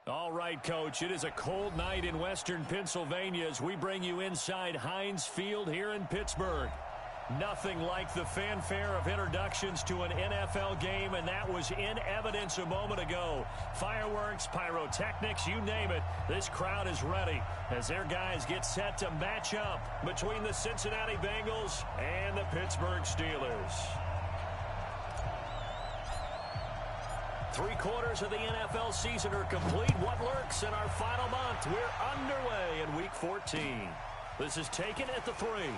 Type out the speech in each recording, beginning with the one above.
All right, Coach, it is a cold night in western Pennsylvania as we bring you inside Heinz Field here in Pittsburgh. Nothing like the fanfare of introductions to an NFL game, and that was in evidence a moment ago. Fireworks, pyrotechnics, you name it, this crowd is ready as their guys get set to match up between the Cincinnati Bengals and the Pittsburgh Steelers. 3/4 of the NFL season are complete. What lurks in our final month? We're underway in Week 14. This is taken at the 3.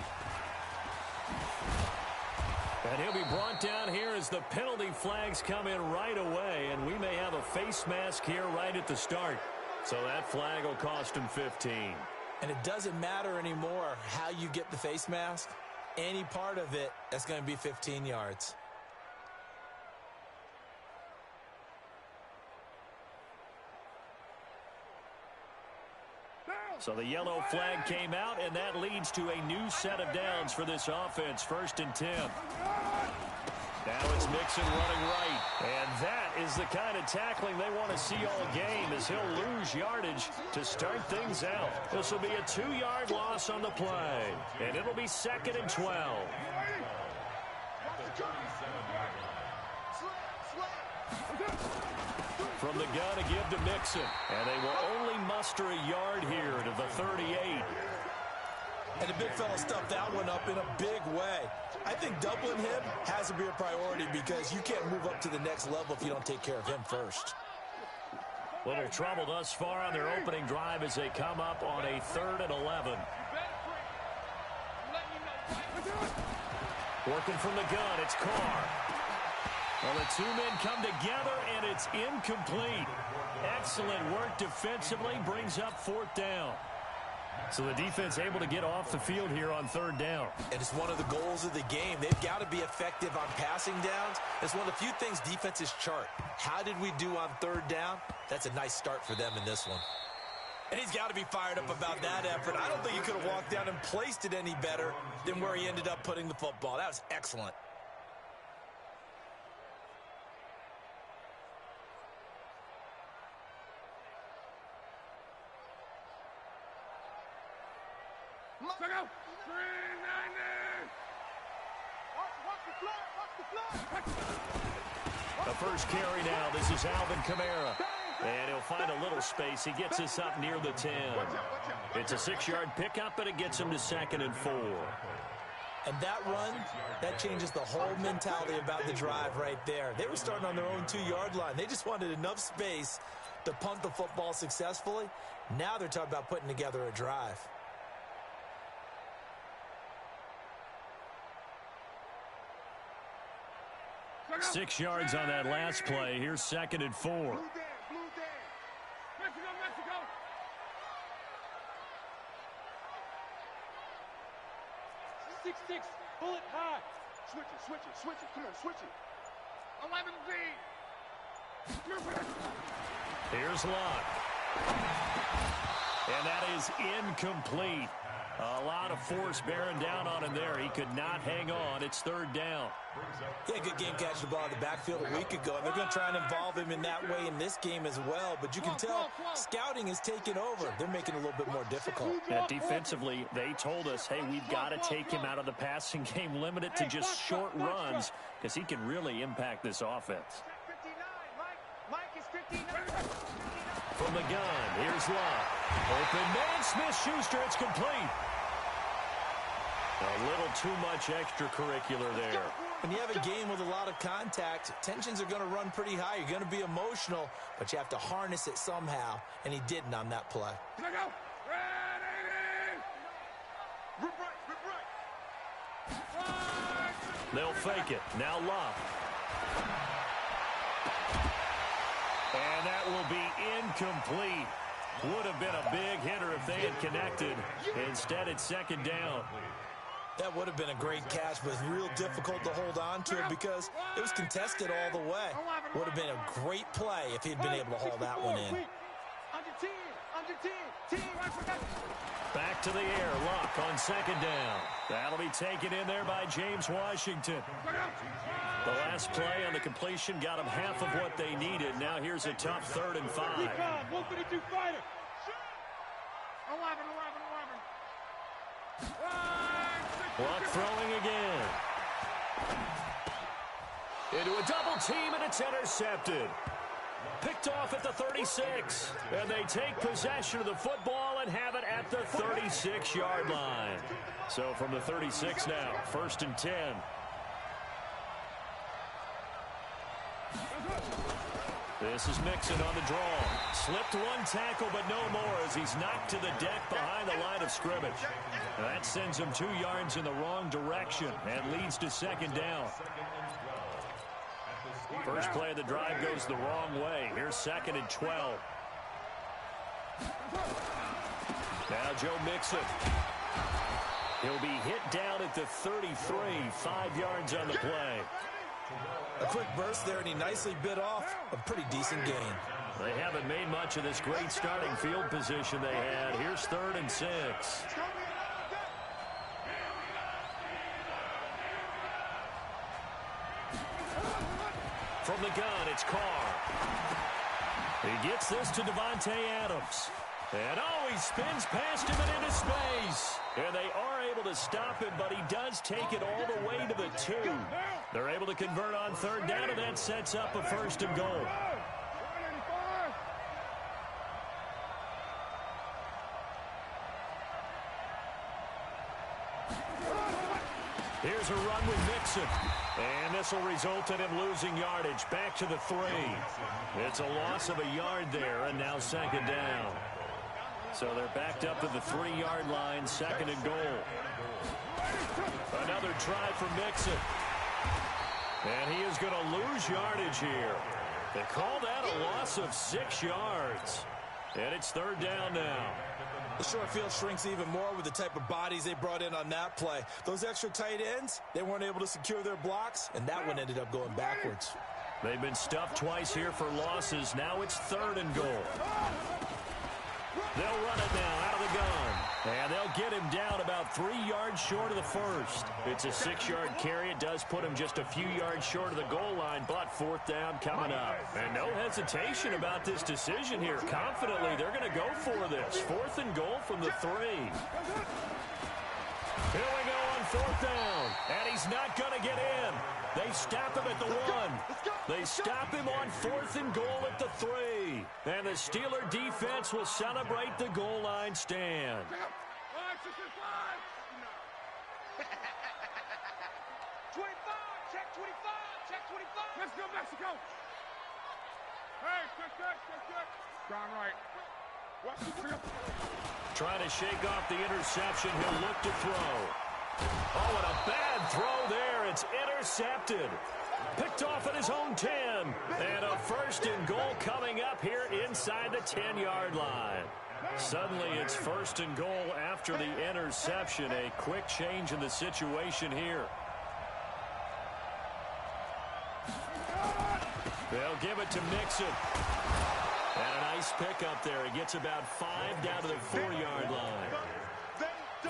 And he'll be brought down here as the penalty flags come in right away, and we may have a face mask here right at the start. So that flag will cost him 15. And it doesn't matter anymore how you get the face mask. Any part of it, that's going to be 15 yards. So the yellow flag came out, and that leads to a new set of downs for this offense. 1st and 10. Now it's Mixon running right. And that is the kind of tackling they want to see all game as he'll lose yardage to start things out. This will be a 2-yard loss on the play. And it'll be 2nd and 12. From the gun to give to Mixon. And they will only muster a yard here to the 38. And the big fella stuffed that one up in a big way. I think doubling him has to be a priority because you can't move up to the next level if you don't take care of him first. Little trouble thus far on their opening drive as they come up on a 3rd and 11. Working from the gun, it's Carr. Well, the two men come together, and it's incomplete. Excellent work defensively, brings up 4th down. So the defense able to get off the field here on 3rd down. And it's one of the goals of the game. They've got to be effective on passing downs. It's one of the few things defenses chart. How did we do on 3rd down? That's a nice start for them in this one. And he's got to be fired up about that effort. I don't think he could have walked down and placed it any better than where he ended up putting the football. That was excellent. Check out. 390. Watch the flag. The first carry now. This is Alvin Kamara. And he'll find a little space. He gets us up near the 10. It's a 6-yard pickup, but it gets him to 2nd and 4. And that run, that changes the whole mentality about the drive right there. They were starting on their own 2-yard line. They just wanted enough space to punt the football successfully. Now they're talking about putting together a drive. Six yards on that last play. Here's 2nd and 4. Blue Dan. Mexico. Six. Pull it high. Switch it. Come on, switch it. 11Z. Here's Locke. And that is incomplete. A lot of force bearing down on him there. He could not hang on. It's 3rd down. Yeah, good game catching the ball in the backfield a week ago. And they're going to try and involve him in that way in this game as well. But you can tell scouting is taking over. They're making it a little bit more difficult. Defensively, they told us, hey, we've got to take him out of the passing game, limit it to just short runs, because he can really impact this offense. Mike is 59. From the gun, here's Locke. Open man, Smith-Schuster, it's complete. A little too much extracurricular there. When you have a game with a lot of contact, tensions are going to run pretty high. You're going to be emotional, but you have to harness it somehow, and he didn't on that play. Ready. Rip right. They'll fake it. Now Locke. And that will be incomplete. Would have been a big hitter if they had connected. Instead, it's 2nd down. That would have been a great catch, but it's real difficult to hold on to it because it was contested all the way. Would have been a great play if he had been able to haul that one in. Under 10. Back to the air. Luck on second down. That'll be taken in there by James Washington. The last play on the completion got them half of what they needed. Now here's a tough 3rd and 5. 152 fighter. 11. Luck throwing again. Into a double team, and it's intercepted. Picked off at the 36. And they take possession of the football and have it at the 36-yard line. So from the 36 now, 1st and 10. This is Mixon on the draw. Slipped one tackle, but no more as he's knocked to the deck behind the line of scrimmage. That sends him 2 yards in the wrong direction and leads to 2nd down. First play of the drive goes the wrong way. Here's 2nd and 12. Now Joe Mixon. He'll be hit down at the 33, 5 yards on the play. A quick burst there, and he nicely bit off a pretty decent gain. They haven't made much of this great starting field position they had. Here's 3rd and 6. From the gun, it's Carr. He gets this to Devontae Adams. And he spins past him and into space. And they are able to stop him, but he does take it all the way to the 2. They're able to convert on 3rd down, and that sets up a 1st and goal. Here's a run with Mixon. And this will result in him losing yardage. Back to the 3. It's a loss of a yard there, and now 2nd down. So they're backed up to the 3-yard line, 2nd and goal. Another try for Mixon. And he is going to lose yardage here. They call that a loss of 6 yards. And it's 3rd down now. The short field shrinks even more with the type of bodies they brought in on that play. Those extra tight ends, they weren't able to secure their blocks, and that one ended up going backwards. They've been stuffed twice here for losses. Now it's 3rd and goal. They'll run it now out of the gun. And they'll get him down about 3 yards short of the 1st. It's a 6-yard carry. It does put him just a few yards short of the goal line, but 4th down coming up. And no hesitation about this decision here. Confidently, they're going to go for this. 4th and goal from the 3. Here we go on 4th down. And he's not going to get in. They stop him at the 1. They stop him on 4th and goal at the 3. And the Steeler defense will celebrate the goal line stand. 25, check 25, check 25. Let's go, Mexico. Hey, check. Down right. Trying to shake off the interception. He'll look to throw. Oh, and a bad throw there. It's intercepted. Picked off at his own 10. And a 1st and goal coming up here inside the 10-yard line. Suddenly it's 1st and goal after the interception. A quick change in the situation here. They'll give it to Mixon. And a nice pickup there. He gets about 5 down to the 4-yard line.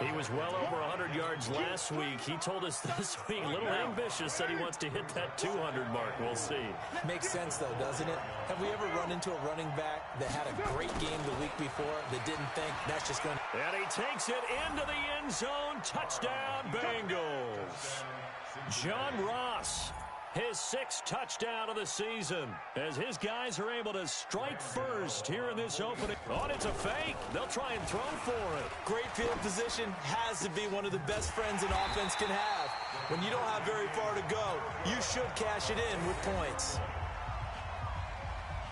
He was well over 100 yards last week. He told us this week, a little ambitious, said he wants to hit that 200 mark. We'll see. Makes sense, though, doesn't it? Have we ever run into a running back that had a great game the week before that didn't think that's just going to... And he takes it into the end zone. Touchdown, Bengals. John Ross, his 6th touchdown of the season, as his guys are able to strike first here in this opening. Oh, it's a fake. They'll try and throw for it. Great field position has to be one of the best friends an offense can have. When you don't have very far to go, you should cash it in with points.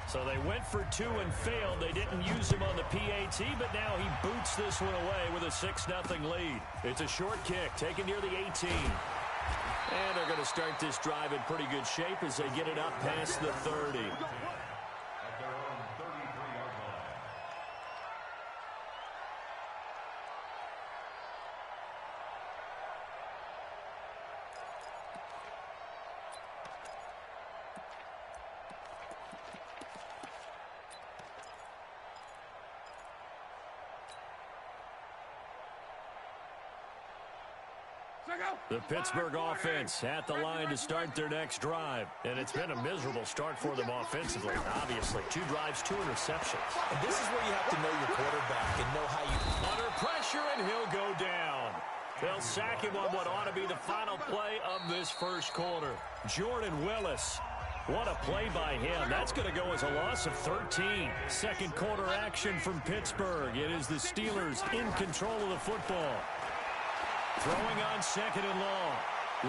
So they went for 2 and failed. They didn't use him on the PAT, but now he boots this one away with a 6-0 lead. It's a short kick taken near the 18. And they're going to start this drive in pretty good shape as they get it up past the 30. The Pittsburgh offense at the line to start their next drive. And it's been a miserable start for them offensively, obviously. 2 drives, 2 interceptions. And this is where you have to know your quarterback and know how you... Under pressure, and he'll go down. They'll sack him on what ought to be the final play of this first quarter. Jordan Willis. What a play by him. That's going to go as a loss of 13. Second quarter action from Pittsburgh. It is the Steelers in control of the football. Throwing on second and long.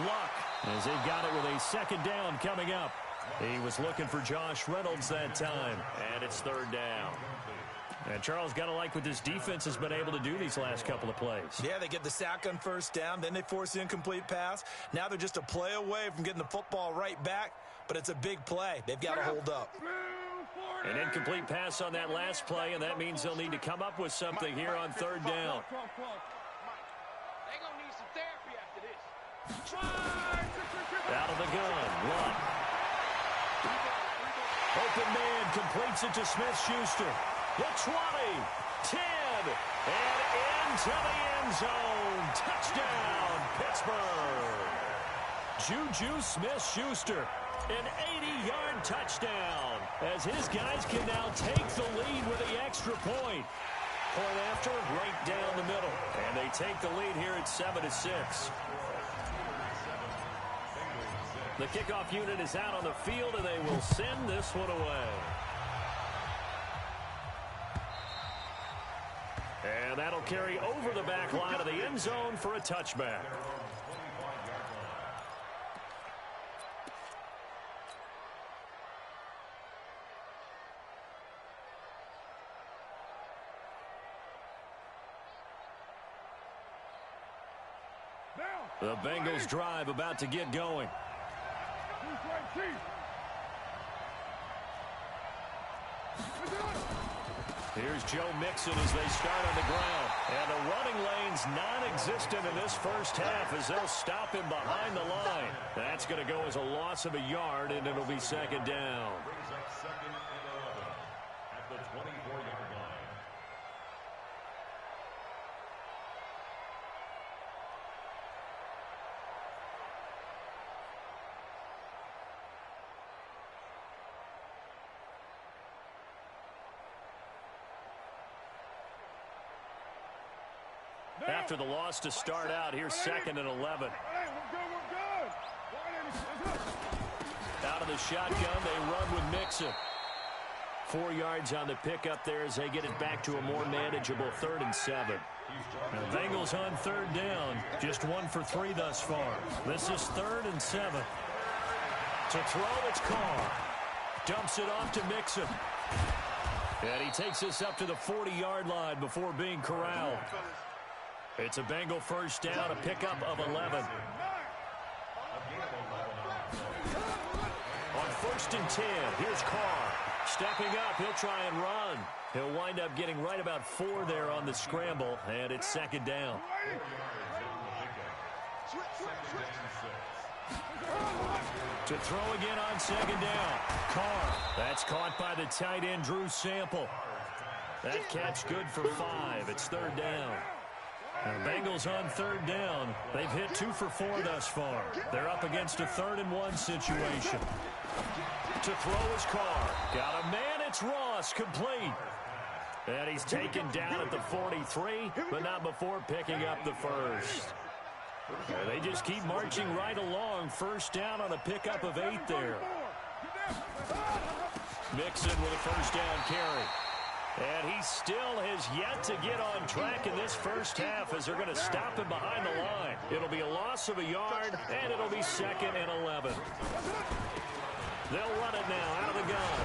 Luck, as they've got it with a second down coming up. He was looking for Josh Reynolds that time, and it's third down. And Charles, got to like what this defense has been able to do these last couple of plays. Yeah, they get the sack on first down, then they force the incomplete pass. Now they're just a play away from getting the football right back, but it's a big play. They've got to hold up. An incomplete pass on that last play, and that means they'll need to come up with something here on third down. Out of the gun, Luck. Open man completes it to Smith-Schuster. The 20, 10, and into the end zone. Touchdown, Pittsburgh. Juju Smith-Schuster, an 80-yard touchdown, as his guys can now take the lead with the extra point. Point after, right down the middle. And they take the lead here at 7-6. The kickoff unit is out on the field, and they will send this one away. And that'll carry over the back line of the end zone for a touchback. The Bengals drive about to get going. Here's Joe Mixon as they start on the ground. And the running lane's non-existent in this first half as they'll stop him behind the line. That's going to go as a loss of a yard, and it'll be second down. Second and 11 at the 24-yard line. After the loss to start out, here's second and 11. Out of the shotgun, they run with Mixon. 4 yards on the pickup there as they get it back to a more manageable 3rd and 7. The Bengals on third down, just 1 for 3 thus far. This is 3rd and 7. To throw, it's Carr. Dumps it off to Mixon. And he takes this up to the 40-yard line before being corralled. It's a Bengal first down, a pickup of 11. On 1st and 10, here's Carr. Stepping up, he'll try and run. He'll wind up getting right about 4 there on the scramble, and it's second down. To throw again on second down. Carr. That's caught by the tight end, Drew Sample. That catch good for 5. It's third down. The Bengals on third down. They've hit 2 for 4 thus far. They're up against a 3rd and 1 situation. To throw is Carr. Got a man, it's Ross, complete. And he's taken down at the 43, but not before picking up the first. They just keep marching right along. First down on a pickup of 8 there. Mixon with a first down carry. And he still has yet to get on track in this first half as they're going to stop him behind the line. It'll be a loss of a yard, and it'll be 2nd and 11. They'll run it now out of the gun.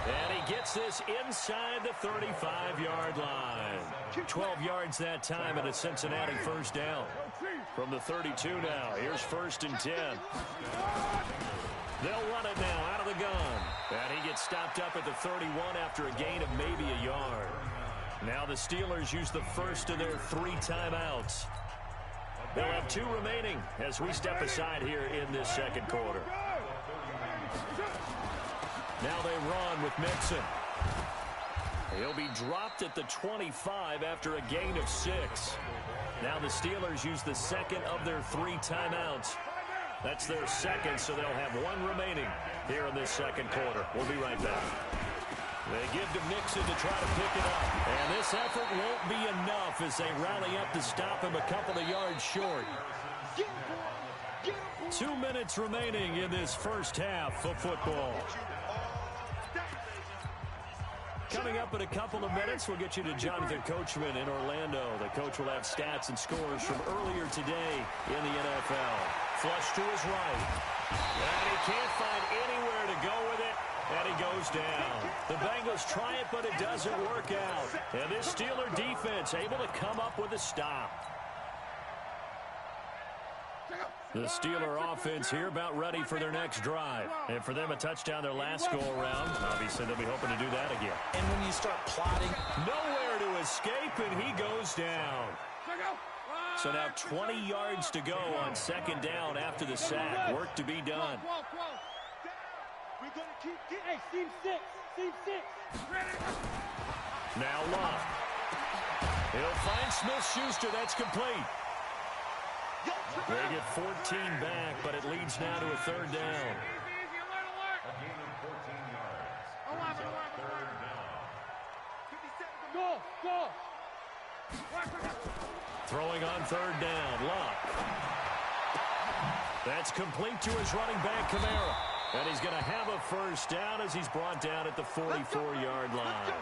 And he gets this inside the 35-yard line. 12 yards that time and a Cincinnati first down. From the 32 now, here's 1st and 10. They'll run it now out of the gun. And he gets stopped up at the 31 after a gain of maybe a yard. Now the Steelers use the first of their 3 timeouts. They'll have 2 remaining as we step aside here in this second quarter. Now they run with Mixon. He'll be dropped at the 25 after a gain of 6. Now the Steelers use the second of their 3 timeouts. That's their second, so they'll have 1 remaining here in this second quarter. We'll be right back. They give to Mixon to try to pick it up. And this effort won't be enough as they rally up to stop him a couple of yards short. 2 minutes remaining in this first half of football. Coming up in a couple of minutes, we'll get you to Jonathan Coachman in Orlando. The coach will have stats and scores from earlier today in the NFL. Flush to his right. And he can't find anywhere to go with it. And he goes down. The Bengals try it, but it doesn't work out. And this Steeler defense able to come up with a stop. The Steeler offense here about ready for their next drive. And for them, a touchdown their last go-around. Obviously, they'll be hoping to do that again. And when you start plotting, nowhere to escape, and he goes down. So now 20 yards to go on second down after the sack. Work to be done. We're going to keep getting. Hey, team 6. Team 6. Now Love. He'll find Smith-Schuster. That's complete. They get 14 back, but it leads now to a third down. A gain of 14 yards. Third down. Go. Throwing on third down. Love. That's complete to his running back, Kamara. And he's going to have a first down as he's brought down at the 44-yard line.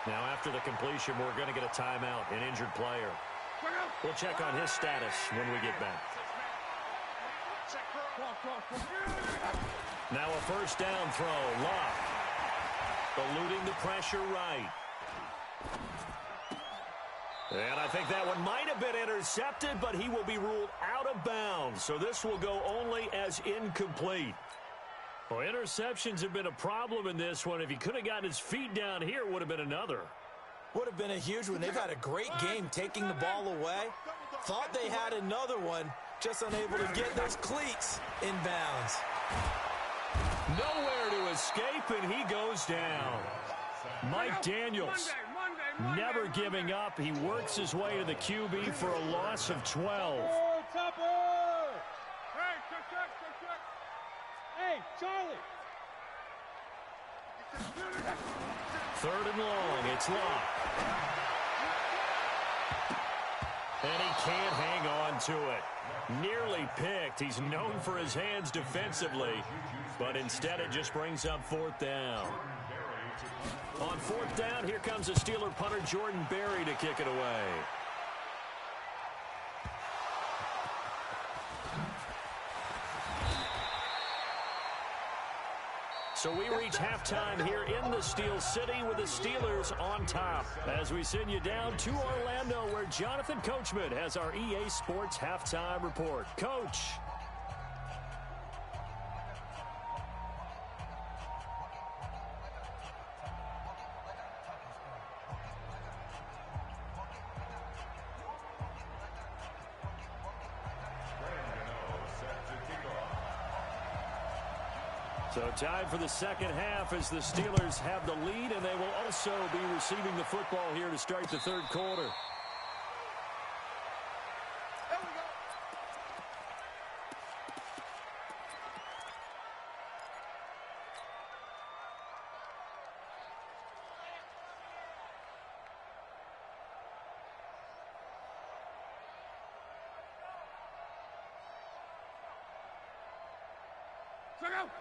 Now, after the completion, we're going to get a timeout, an injured player. We'll check on his status when we get back. Now a first down throw. Love. Eluding the pressure right. And I think that one might have been intercepted, but he will be ruled out of bounds. So this will go only as incomplete. Well, interceptions have been a problem in this one. If he could have gotten his feet down here, it would have been another. would have been a huge one. They've had a great game taking the ball away. Thought they had another one, just unable to get those cleats in bounds. Nowhere to escape, and he goes down. Mike Daniels, never giving up. He works his way to the QB for a loss of 12. Hey, Charlie. Third and long, it's Locke. And he can't hang on to it. Nearly picked. He's known for his hands defensively, but instead it just brings up fourth down. On fourth down, here comes the Steeler punter Jordan Berry to kick it away. So we reach halftime here in the Steel City with the Steelers on top. As we send you down to Orlando, where Jonathan Coachman has our EA Sports halftime report. Coach. So time for the second half as the Steelers have the lead, and they will also be receiving the football here to start the third quarter.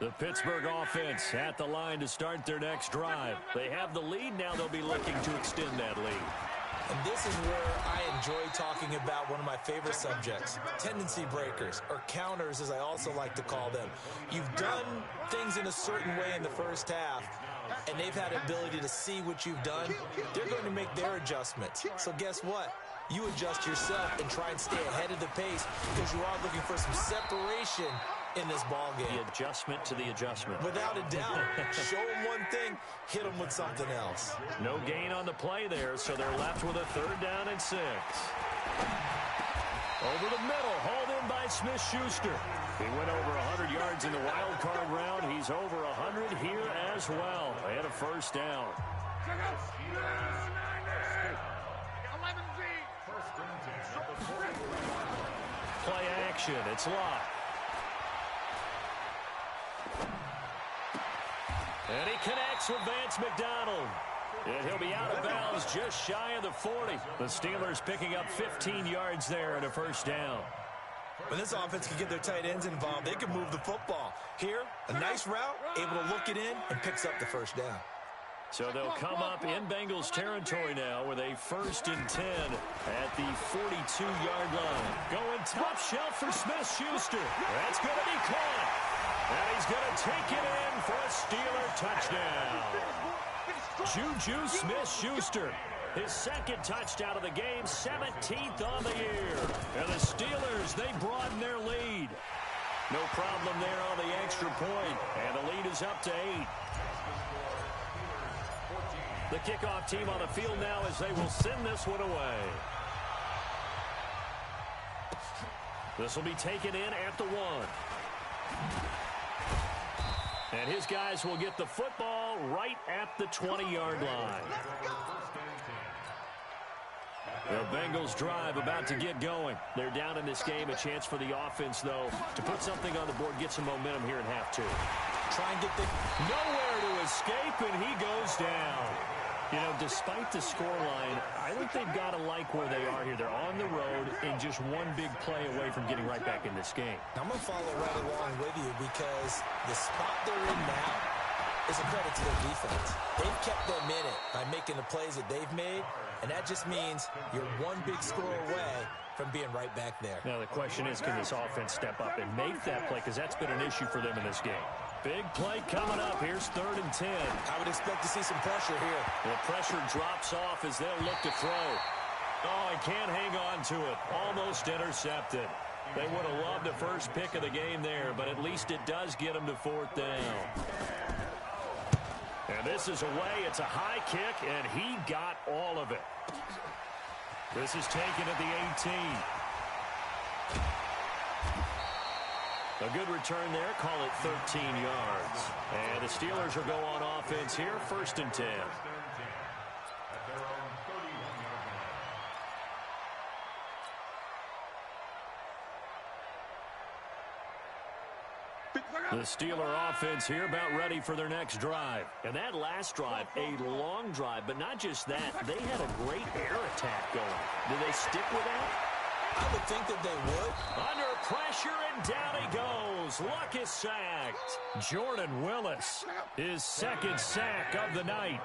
The Pittsburgh offense at the line to start their next drive. They have the lead. Now they'll be looking to extend that lead. And this is where I enjoy talking about one of my favorite subjects, tendency breakers, or counters as I also like to call them. You've done things in a certain way in the first half, and they've had the ability to see what you've done. They're going to make their adjustments. So guess what? You adjust yourself and try and stay ahead of the pace because you are looking for some separation in this ball game. The adjustment to the adjustment. Without a doubt. Show them one thing, hit them with something else. No gain on the play there, so they're left with a third down and 6. Over the middle, hauled in by Smith-Schuster. He went over 100 yards in the wild card round. He's over 100 here as well. And a first down. protection. It's locked. And he connects with Vance McDonald. And he'll be out of bounds just shy of the 40. The Steelers picking up 15 yards there and a first down. When this offense can get their tight ends involved, they can move the football. Here, a nice route, able to look it in, and picks up the first down. So they'll come up in Bengals territory now with a 1st and 10 at the 42-yard line. Going top shelf for Smith-Schuster. That's going to be caught. And he's going to take it in for a Steeler touchdown. Juju Smith-Schuster, his 2nd touchdown of the game, 17th on the year. And the Steelers, they broaden their lead. No problem there on the extra point. And the lead is up to 8. The kickoff team on the field now as they will send this one away. This will be taken in at the 1. And his guys will get the football right at the 20-yard line. The Bengals drive about to get going. They're down in this game. A chance for the offense, though, to put something on the board, get some momentum here in half 2. Try and get the... Nowhere to escape, and he goes down. You know, despite the scoreline, I think they've got to like where they are here. They're on the road and just one big play away from getting right back in this game. I'm going to follow right along with you because the spot they're in now is a credit to their defense. They've kept them in it by making the plays that they've made, and that just means you're one big score away from being right back there. Now the question is, can this offense step up and make that play? Because that's been an issue for them in this game. Big play coming up. Here's 3rd and 10. I would expect to see some pressure here. The pressure drops off as they'll look to throw. Oh, he can't hang on to it. Almost intercepted. They would have loved the first pick of the game there, but at least it does get them to 4th down. And this is away. It's a high kick, and he got all of it. This is taken at the 18. A good return there. Call it 13 yards. And the Steelers will go on offense here. 1st and 10. The Steeler offense here about ready for their next drive. And that last drive, a long drive, but not just that. They had a great air attack going. Do they stick with that? I would think that they would. Under pressure, and down he goes. Luck is sacked. Jordan Willis, his 2nd sack of the night.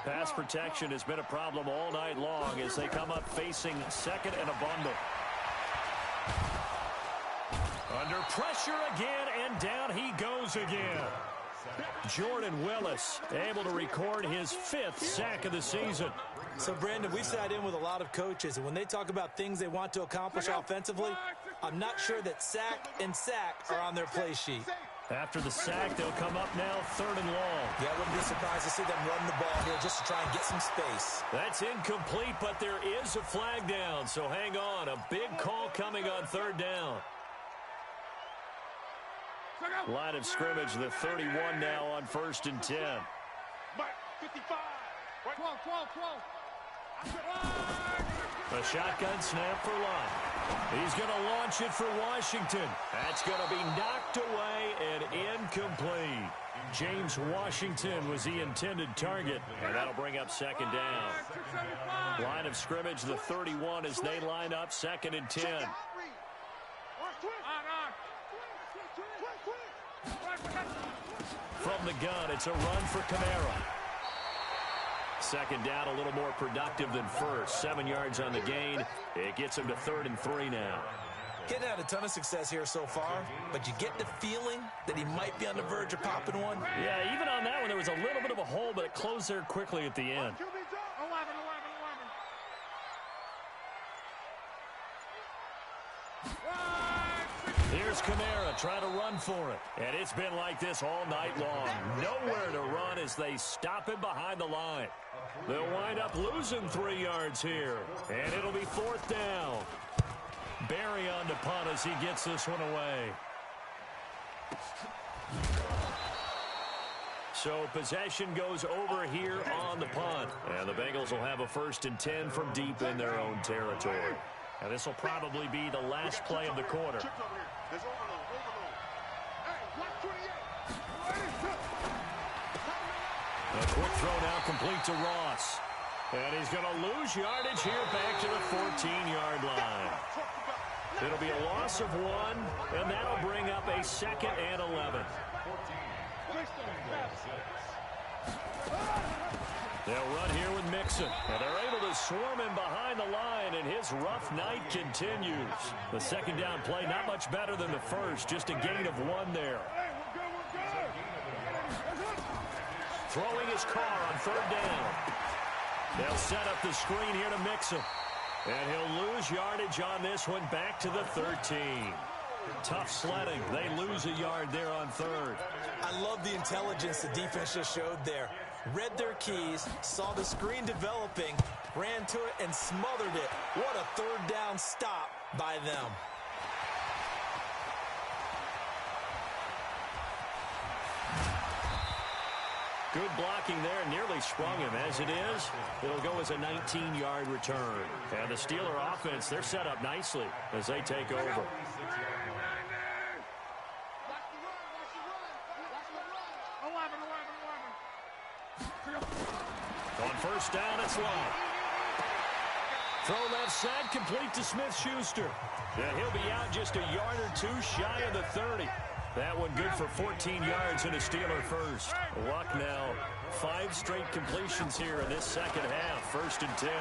Pass protection has been a problem all night long as they come up facing 2nd and a bundle. Under pressure again, and down he goes again. Jordan Willis able to record his 5th sack of the season. So, Brandon, we've sat in with a lot of coaches, and when they talk about things they want to accomplish offensively, I'm not sure that sack and sack are on their play sheet. After the sack, they'll come up now 3rd and long. Yeah, I wouldn't be surprised to see them run the ball here just to try and get some space. That's incomplete, but there is a flag down, so hang on. A big call coming on 3rd down. Line of scrimmage, the 31 now on 1st and 10. 55. 12. A shotgun snap for Lott. He's going to launch it for Washington. That's going to be knocked away and incomplete. James Washington was the intended target, and that'll bring up 2nd down. Line of scrimmage, the 31 as they line up 2nd and 10. From the gun, it's a run for Kamara. 2nd down, a little more productive than 1st. 7 yards on the gain. It gets him to 3rd and 3 now. Getting had a ton of success here so far, but you get the feeling that he might be on the verge of popping one. Yeah, even on that one, there was a little bit of a hole, but it closed there quickly at the end. Here's Kamara trying to run for it. And it's been like this all night long. Nowhere to run as they stop him behind the line. They'll wind up losing 3 yards here. And it'll be 4th down. Barry on to punt as he gets this one away. So possession goes over here on the punt. And the Bengals will have a 1st and 10 from deep in their own territory. And this will probably be the last play of the quarter. Chips over here. There's overload, overload. Hey, block 28. A quick throw now complete to Ross. And he's going to lose yardage here back to the 14-yard line. It'll be a loss of 1, and that'll bring up a 2nd and 11. They'll run here with Mixon. And they're able to swarm him behind the line, and his rough night continues. The second down play, not much better than the first, just a gain of 1 there. Throwing his car on 3rd down. They'll set up the screen here to Mixon. And he'll lose yardage on this one back to the 13. Tough sledding. They lose a yard there on 3rd. I love the intelligence the defense just showed there. Read their keys, saw the screen developing, ran to it, and smothered it. What a 3rd down stop by them. Good blocking there, nearly sprung him. As it is, it'll go as a 19-yard return. And the Steeler offense, they're set up nicely as they take over. On 1st down, it's Love. Throw left side, complete to Smith-Schuster. Yeah, he'll be out just a yard or 2 shy of the 30. That one good for 14 yards and a Steeler first. Luck now. 5 straight completions here in this second half. 1st and 10.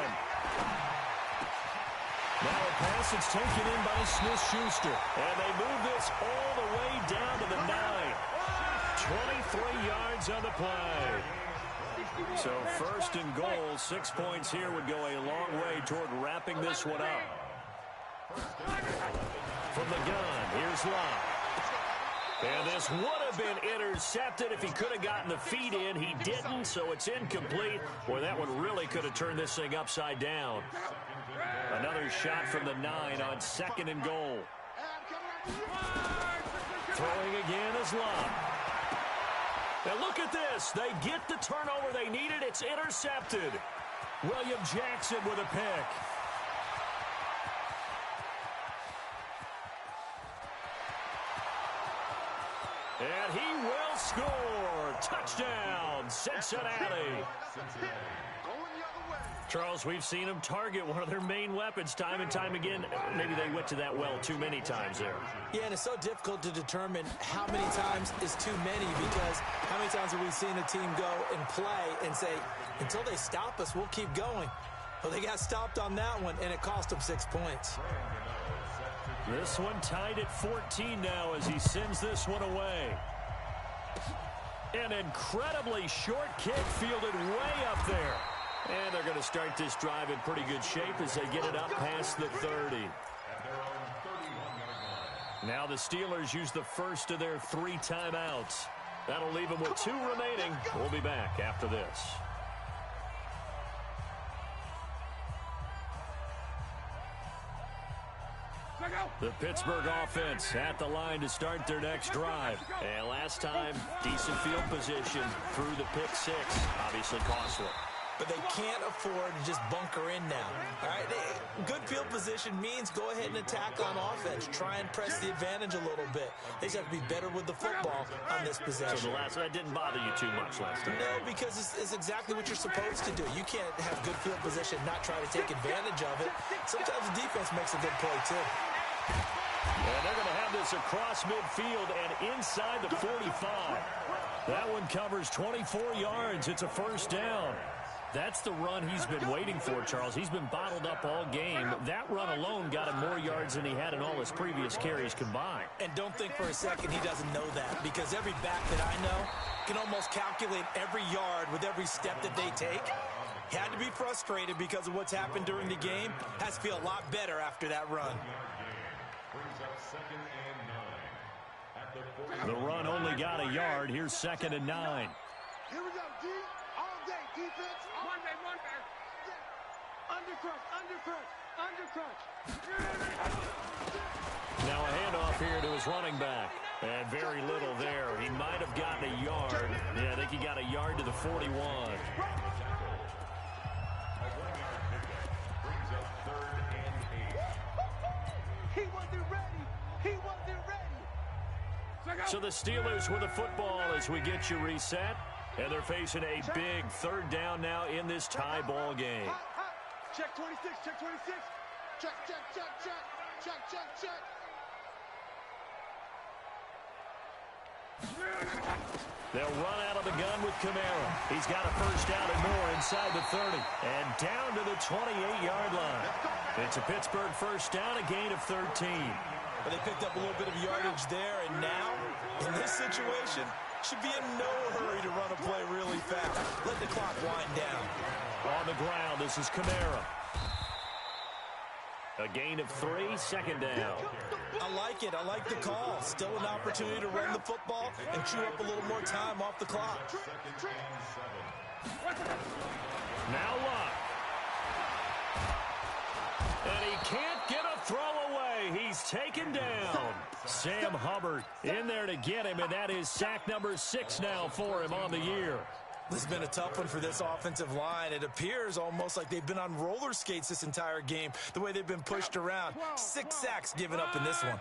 Now a pass that's taken in by Smith-Schuster. And they move this all the way down to the 9. 23 yards on the play. So 1st and goal. 6 points here would go a long way toward wrapping this one up. From the gun, here's Love. And this would have been intercepted if he could have gotten the feet in. He didn't, so it's incomplete. Boy, that one really could have turned this thing upside down. Another shot from the 9 on 2nd and goal. Throwing again is Love. Now look at this. They get the turnover they needed. It's intercepted. William Jackson with a pick. And he will score. Touchdown, Cincinnati. Charles, we've seen them target one of their main weapons time and time again. Maybe they went to that well too many times there. Yeah, and it's so difficult to determine how many times is too many, because how many times have we seen a team go and play and say, until they stop us, we'll keep going. Well, they got stopped on that one, and it cost them 6 points. This one tied at 14 now as he sends this one away. An incredibly short kick fielded way up there. And they're going to start this drive in pretty good shape as they get it up past the 30. Now the Steelers use the first of their 3 timeouts. That'll leave them with 2 remaining. We'll be back after this. The Pittsburgh offense at the line to start their next drive. And last time, decent field position through the pick 6. Obviously costly. But they can't afford to just bunker in now. All right, good field position means go ahead and attack on offense. Try and press the advantage a little bit. They just have to be better with the football on this possession. So that didn't bother you too much last time? No, because it's exactly what you're supposed to do. You can't have good field position and not try to take advantage of it. Sometimes the defense makes a good play, too. And they're going to have this across midfield and inside the 45. That one covers 24 yards. It's a 1st down. That's the run he's been waiting for, Charles. He's been bottled up all game. That run alone got him more yards than he had in all his previous carries combined. And don't think for a second he doesn't know that, because every back that I know can almost calculate every yard with every step that they take. He had to be frustrated because of what's happened during the game. Has to feel a lot better after that run. The run only got a yard. Here's 2nd and 9. Here we go, D. All day, defense. Monday. Undercrunch. Now a handoff here to his running back. And very little there. He might have gotten a yard. Yeah, I think he got a yard to the 41. He wasn't ready. So the Steelers with the football as we get you reset. And they're facing a big third down now in this tie ball game. Check 26, check 26. Check, check, check, check. Check, check, check. They'll run out of the gun with Kamara. He's got a first down and more inside the 30. And down to the 28-yard line. It's a Pittsburgh first down, a gain of 13. But they picked up a little bit of yardage there, and now, in this situation, should be in no hurry to run a play really fast. Let the clock wind down. On the ground, this is Kamara. A gain of 3, second down. I like it. I like the call. Still an opportunity to run the football and chew up a little more time off the clock. Now Luck. And he can't get a throw away. He's taken down. Sam Hubbard in there to get him, and that is sack number 6 now for him on the year. This has been a tough one for this offensive line. It appears almost like they've been on roller skates this entire game, the way they've been pushed around. 6 sacks given up in this one.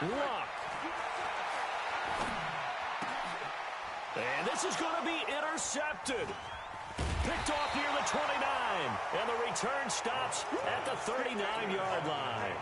Luck. And this is going to be intercepted. Picked off near the 29. And the return stops at the 39-yard line.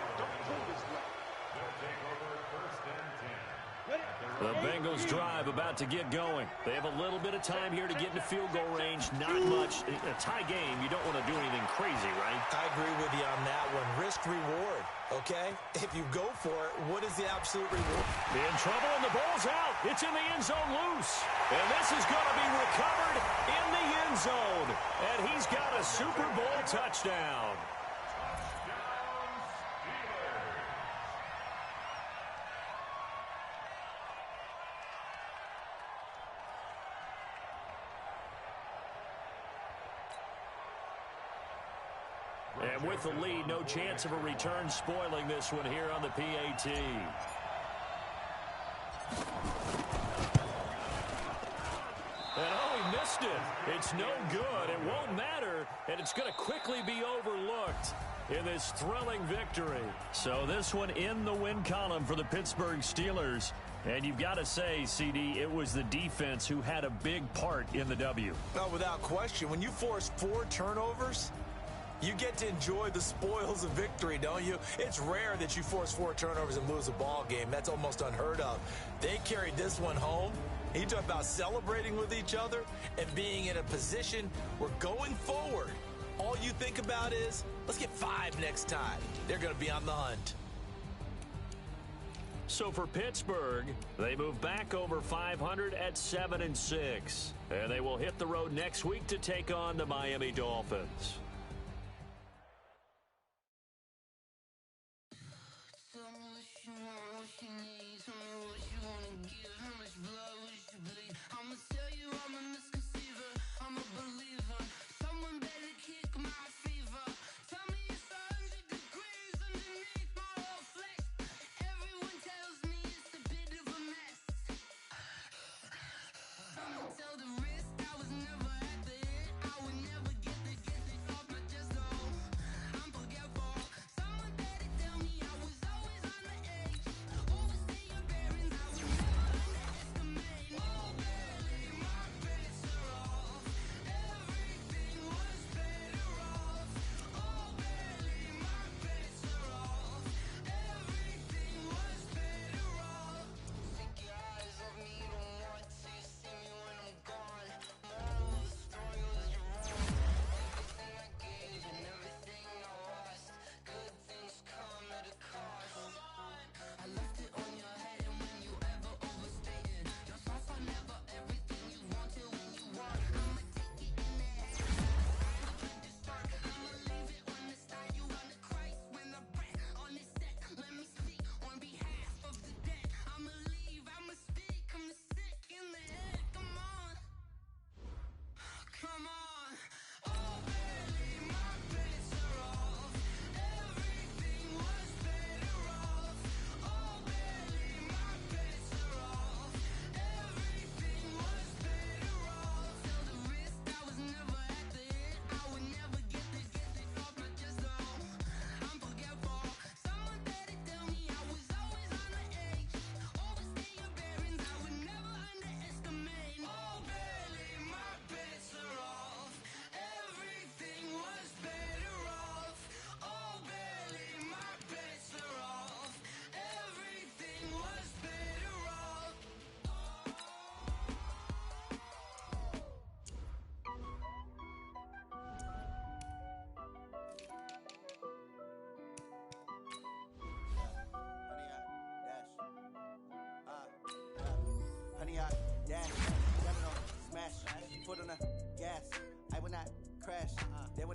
The Bengals drive about to get going. They have a little bit of time here to get into field goal range. Not much. In a tie game, you don't want to do anything crazy, right? I agree with you on that one. Risk-reward, okay? If you go for it, what is the absolute reward? In trouble, and the ball's out. It's in the end zone loose. And this is going to be recovered in the end zone. And he's got a Super Bowl touchdown. And with the lead, no chance of a return spoiling this one here on the PAT. And oh, he missed it. It's no good. It won't matter. And it's going to quickly be overlooked in this thrilling victory. So this one in the win column for the Pittsburgh Steelers. And you've got to say, CD, it was the defense who had a big part in the W. No, without question. When you force 4 turnovers, you get to enjoy the spoils of victory, don't you? It's rare that you force 4 turnovers and lose a ball game. That's almost unheard of. They carried this one home. You talk about celebrating with each other and being in a position where going forward, all you think about is, let's get 5 next time. They're going to be on the hunt. So for Pittsburgh, they move back over 500 at 7-6. And they will hit the road next week to take on the Miami Dolphins.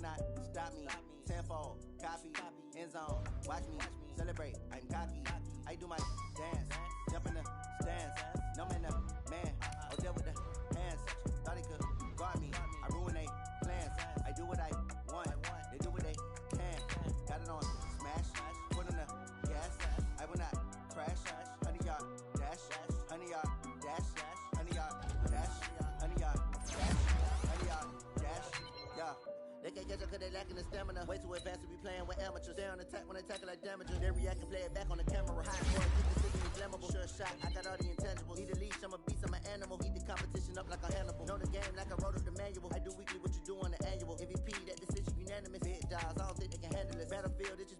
will not stop me. Tenfold, copy, end zone. Watch me celebrate. I'm cocky. I do my dance. Jump in the stands. No man, man. Oh, deal with the hands. Thought he could guard me. I ruin they plans. I do what I want. They do what they can. Got it on smash. Put on the gas. I will not crash. 100-yard dash. 100-yard dash. 100-yard dash. 100-yard dash. 100-yard dash. Yeah. They can't catch up cause they lacking the stamina. Way too advanced to be playing with amateurs. Stay on attack when they tackle like damagers. They react and play it back on the camera. High score, keep the city flammable. Sure shot, I got all the intangibles. Need a leash, I'm a beast, I'm an animal. Heat the competition up like a Hannibal. Know the game like I wrote up the manual. I do weekly what you do on the annual. MVP, that decision unanimous. Big dials, I don't think they can handle it. Battlefield, it just